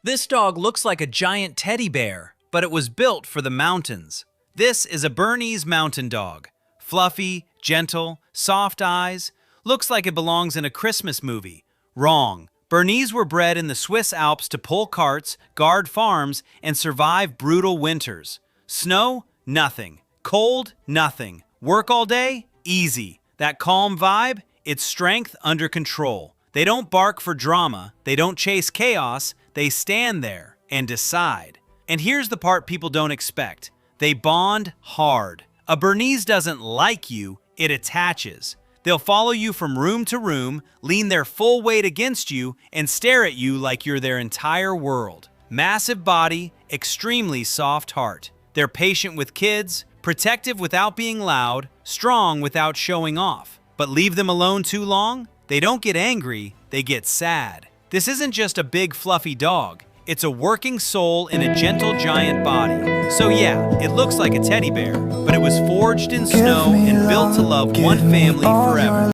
This dog looks like a giant teddy bear, but it was built for the mountains. This is a Bernese Mountain Dog. Fluffy, gentle, soft eyes. Looks like it belongs in a Christmas movie. Wrong. Bernese were bred in the Swiss Alps to pull carts, guard farms, and survive brutal winters. Snow? Nothing. Cold? Nothing. Work all day? Easy. That calm vibe? It's strength under control. They don't bark for drama. They don't chase chaos. They stand there and decide. And here's the part people don't expect. They bond hard. A Bernese doesn't like you, it attaches. They'll follow you from room to room, lean their full weight against you, and stare at you like you're their entire world. Massive body, extremely soft heart. They're patient with kids, protective without being loud, strong without showing off. But leave them alone too long, they don't get angry, they get sad. This isn't just a big fluffy dog. It's a working soul in a gentle giant body. So yeah, it looks like a teddy bear, but it was forged in snow and built to love one family forever.